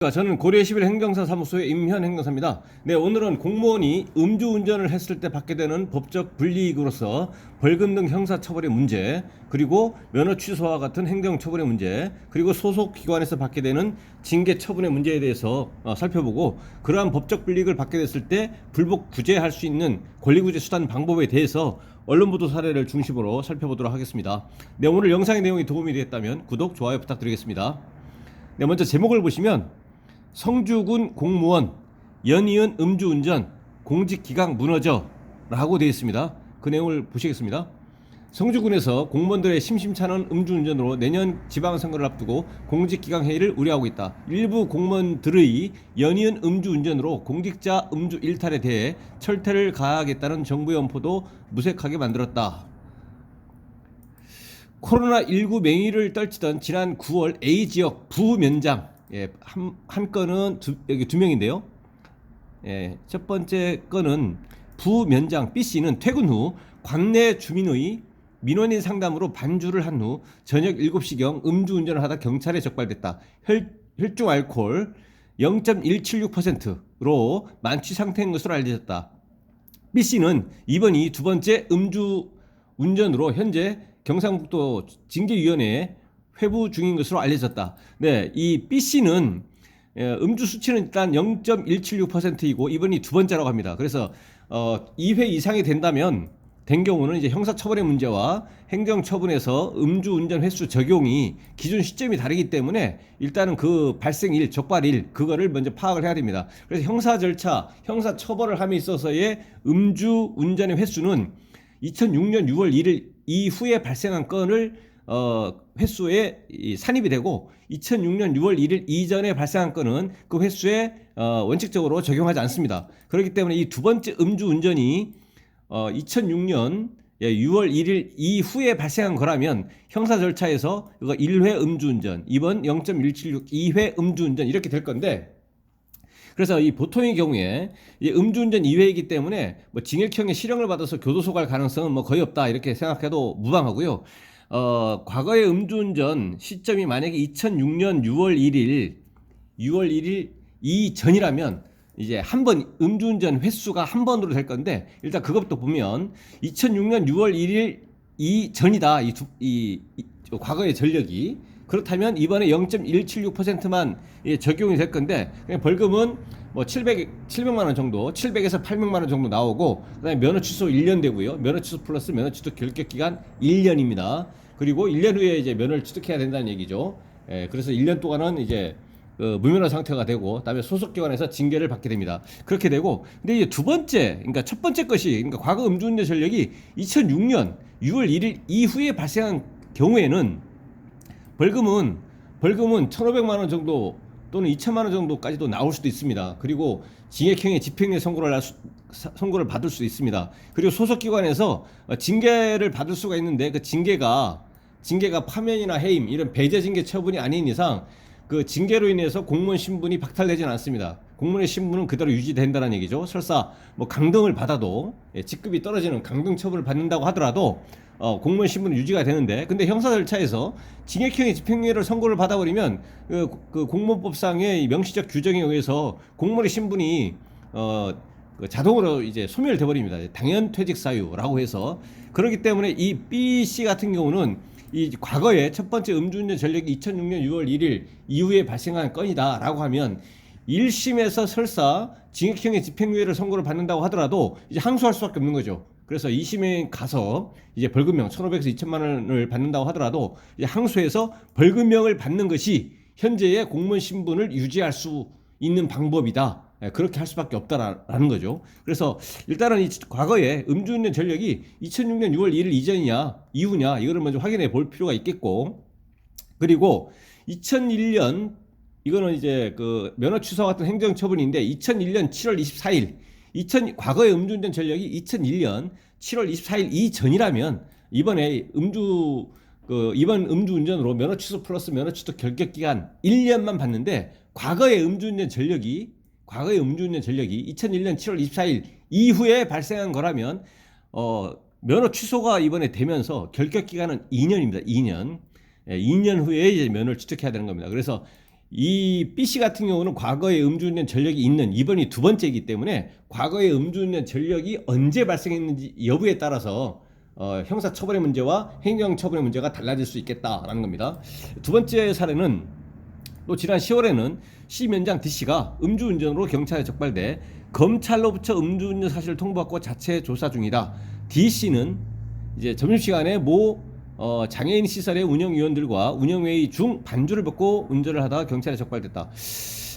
저는 고려11 행정사 사무소의 임현 행정사입니다. 네, 오늘은 공무원이 음주운전을 했을 때 받게 되는 법적 불이익으로서 벌금 등 형사처벌의 문제, 그리고 면허 취소와 같은 행정처벌의 문제, 그리고 소속기관에서 받게 되는 징계처분의 문제에 대해서 살펴보고, 그러한 법적 불이익을 받게 됐을 때 불복 구제할 수 있는 권리구제 수단 방법에 대해서 언론보도 사례를 중심으로 살펴보도록 하겠습니다. 네, 오늘 영상의 내용이 도움이 되었다면 구독, 좋아요 부탁드리겠습니다. 네, 먼저 제목을 보시면 성주군 공무원 연이은 음주운전 공직기강 무너져 라고 되어 있습니다. 그 내용을 보시겠습니다. 성주군에서 공무원들의 심심찮은 음주운전으로 내년 지방선거를 앞두고 공직기강해이를 우려하고 있다. 일부 공무원들의 연이은 음주운전으로 공직자 음주 일탈에 대해 철퇴를 가하겠다는 정부의 엄포도 무색하게 만들었다. 코로나19 맹위를 떨치던 지난 9월 A지역 부면장, 한 건은 여기 두 명인데요. 첫 번째 건은 부면장 B씨는 퇴근 후 관내 주민의 민원인 상담으로 반주를 한 후 저녁 7시경 음주운전을 하다 경찰에 적발됐다. 혈중 알코올 0.176%로 만취 상태인 것으로 알려졌다. B씨는 이번이 두 번째 음주운전으로 현재 경상북도 징계위원회에 회부 중인 것으로 알려졌다. 네, 이 B씨는 음주 수치는 일단 0.176%이고 이번이 두 번째라고 합니다. 그래서 2회 이상이 된 경우는 이제 형사처벌의 문제와 행정처분에서 음주운전 횟수 적용이 기준 시점이 다르기 때문에 일단은 그 발생일, 적발일 그거를 먼저 파악을 해야 됩니다. 그래서 형사 절차, 형사처벌을 함에 있어서의 음주운전의 횟수는 2006년 6월 1일 이후에 발생한 건을 횟수에 산입이 되고 2006년 6월 1일 이전에 발생한 건은 그 횟수에 원칙적으로 적용하지 않습니다. 그렇기 때문에 이 두 번째 음주운전이 2006년 6월 1일 이후에 발생한 거라면 형사 절차에서 이거 1회 음주운전, 이번 0.176 2회 음주운전 이렇게 될 건데, 그래서 이 보통의 경우에 이 음주운전 2회이기 때문에 뭐 징역형의 실형을 받아서 교도소 갈 가능성은 뭐 거의 없다 이렇게 생각해도 무방하고요. 과거의 음주운전 시점이 만약에 2006년 6월 1일 이전이라면 이제 한 번 음주운전 횟수가 한 번으로 될 건데, 일단 그것부터 보면 2006년 6월 1일 이전이다. 이 과거의 전력이. 그렇다면 이번에 0.176%만 적용이 될 건데, 벌금은 뭐 700만 원 정도, 700에서 800만 원 정도 나오고, 그다음에 면허 취소 1년 되고요. 면허 취소 플러스 면허 취소 결격 기간 1년입니다. 그리고 1년 후에 이제 면허를 취득해야 된다는 얘기죠. 그래서 1년 동안은 이제 무면허 상태가 되고, 그다음에 소속기관에서 징계를 받게 됩니다. 그렇게 되고, 근데 이제 두 번째, 그러니까 첫 번째 것이, 그러니까 과거 음주운전 전력이 2006년 6월 1일 이후에 발생한 경우에는 벌금은 1,500만 원 정도 또는 2천만 원 정도까지도 나올 수도 있습니다. 그리고 징역형의 집행유예 선고를 받을 수 있습니다. 그리고 소속기관에서 징계를 받을 수가 있는데, 그 징계가 파면이나 해임 이런 배제 징계 처분이 아닌 이상 그 징계로 인해서 공무원 신분이 박탈되지는 않습니다. 공무원의 신분은 그대로 유지된다는 얘기죠. 설사 뭐 강등을 받아도, 직급이 떨어지는 강등 처분을 받는다고 하더라도 공무원 신분은 유지가 되는데, 근데 형사 절차에서 징역형의 집행유예를 선고를 받아버리면 그 공무원법상의 명시적 규정에 의해서 공무원의 신분이 자동으로 이제 소멸돼 버립니다. 당연 퇴직 사유라고 해서. 그렇기 때문에 이 B 씨 같은 경우는 이 과거에 첫 번째 음주운전 전력이 2006년 6월 1일 이후에 발생한 건이다라고 하면 1심에서 설사 징역형의 집행유예를 선고를 받는다고 하더라도 이제 항소할 수밖에 없는 거죠. 그래서 2심에 가서 이제 벌금형 1,500에서 2천만 원을 받는다고 하더라도 이제 항소해서 벌금형을 받는 것이 현재의 공무원 신분을 유지할 수 있는 방법이다. 그렇게 할 수밖에 없다라는 거죠. 그래서 일단은 이 과거에 음주운전 전력이 2006년 6월 1일 이전이냐 이후냐 이거를 먼저 확인해 볼 필요가 있겠고, 그리고 2001년 이거는 이제 그 면허 취소 같은 행정처분인데, 2001년 7월 24일 과거의 음주운전 전력이 2001년 7월 24일 이전이라면 이번에 이번 음주운전으로 면허 취소 플러스 면허 취소 결격 기간 1년만 받는데, 과거의 음주운전 전력이 2001년 7월 24일 이후에 발생한 거라면 면허 취소가 이번에 되면서 결격 기간은 2년입니다. 2년. 2년 후에 이제 면허를 취득해야 되는 겁니다. 그래서 이 B씨 같은 경우는 과거에 음주운전 전력이 있는, 이번이 두 번째이기 때문에 과거에 음주운전 전력이 언제 발생했는지 여부에 따라서 형사처벌의 문제와 행정처벌의 문제가 달라질 수 있겠다라는 겁니다. 두 번째 사례는 또 지난 10월에는 C 면장 D씨가 음주운전으로 경찰에 적발돼 검찰로부터 음주운전 사실을 통보받고 자체 조사 중이다. D씨는 이제 점심시간에 장애인 시설의 운영위원들과 운영회의 중 반주를 벗고 운전을 하다가 경찰에 적발됐다.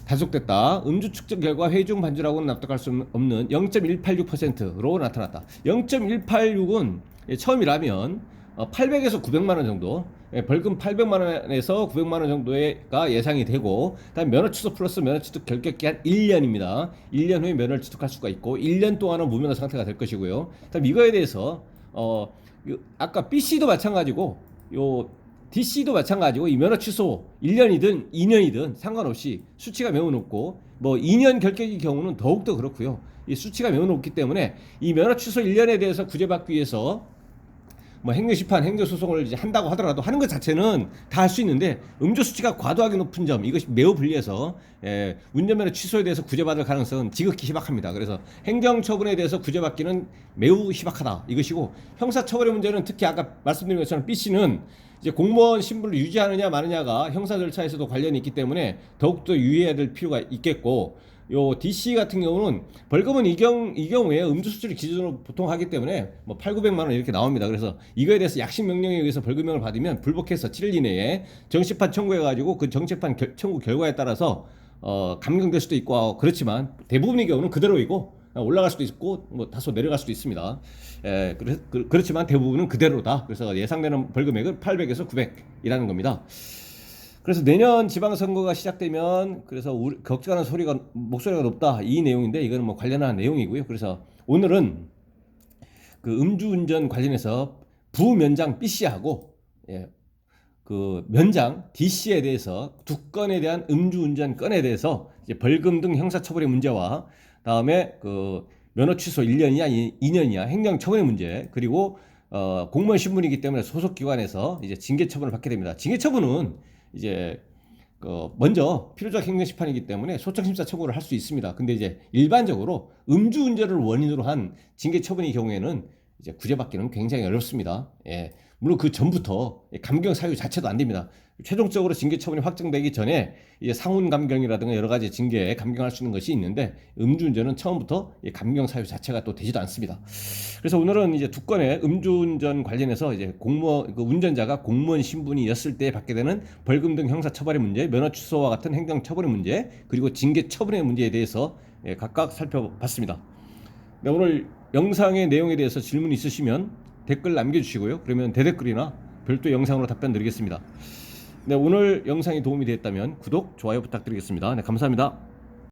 단속됐다. 음주 측정 결과 회의 중 반주라고는 납득할 수 없는 0.186%로 나타났다. 0.186은 처음이라면 800에서 900만 원 정도, 벌금 800만 원에서 900만 원 정도가 예상이 되고, 다음 면허 취소 플러스 면허 취득 결격 기한 1년입니다. 1년 후에 면허를 취득할 수가 있고 1년 동안은 무면허 상태가 될 것이고요. 다음 이거에 대해서 아까 B씨도 마찬가지고 요 D씨도 마찬가지고 이 면허 취소 1년이든 2년이든 상관없이 수치가 매우 높고, 뭐 2년 결격의 경우는 더욱더 그렇고요. 이 수치가 매우 높기 때문에 이 면허 취소 1년에 대해서 구제받기 위해서 뭐 행정심판, 행정소송을 이제 한다고 하더라도 하는 것 자체는 다 할 수 있는데, 음주 수치가 과도하게 높은 점, 이것이 매우 불리해서 운전면허 취소에 대해서 구제받을 가능성은 지극히 희박합니다. 그래서 행정처분에 대해서 구제받기는 매우 희박하다 이것이고, 형사처벌의 문제는 특히 아까 말씀드린 것처럼 B씨는 이제 공무원 신분을 유지하느냐 마느냐가 형사 절차에서도 관련이 있기 때문에 더욱더 유의해야 될 필요가 있겠고, 요 DC 같은 경우는 벌금은 이 경우에 음주 수치를 기준으로 보통 하기 때문에 뭐 8,900만 원 이렇게 나옵니다. 그래서 이거에 대해서 약식 명령에 의해서 벌금형을 받으면 불복해서 7일 이내에 정치판 청구해가지고 그 정치판 청구 결과에 따라서 감경될 수도 있고, 그렇지만 대부분의 경우는 그대로이고 올라갈 수도 있고 뭐 다소 내려갈 수도 있습니다. 그렇지만 대부분은 그대로다. 그래서 예상되는 벌금액은 800에서 900이라는 겁니다. 그래서 내년 지방선거가 시작되면 그래서 걱정하는 목소리가 높다, 이 내용인데, 이거는 뭐 관련한 내용이고요. 그래서 오늘은 그 음주운전 관련해서 부면장 B씨하고 그 면장 D씨에 대해서 두 건에 대한 음주운전 건에 대해서 이제 벌금 등 형사처벌의 문제와, 다음에 그 면허 취소 1년이냐 2년이냐 행정처벌의 문제, 그리고 공무원 신분이기 때문에 소속기관에서 이제 징계처분을 받게 됩니다. 징계처분은 이제 먼저 필요적 행정심판이기 때문에 소청심사 청구를 할 수 있습니다. 근데 이제 일반적으로 음주운전을 원인으로 한 징계처분의 경우에는 이제 구제받기는 굉장히 어렵습니다. 물론 그 전부터 감경 사유 자체도 안 됩니다. 최종적으로 징계처분이 확정되기 전에 이제 상훈 감경이라든가 여러 가지 징계에 감경할 수 있는 것이 있는데, 음주운전은 처음부터 감경 사유 자체가 또 되지도 않습니다. 그래서 오늘은 이제 두 건의 음주운전 관련해서 이제 운전자가 공무원 신분이었을 때 받게 되는 벌금 등 형사처벌의 문제, 면허 취소와 같은 행정처벌의 문제, 그리고 징계처분의 문제에 대해서 각각 살펴봤습니다. 네, 오늘 영상의 내용에 대해서 질문 있으시면 댓글 남겨주시고요. 그러면 대댓글이나 별도 영상으로 답변 드리겠습니다. 네, 오늘 영상이 도움이 되었다면 구독, 좋아요 부탁드리겠습니다. 네, 감사합니다.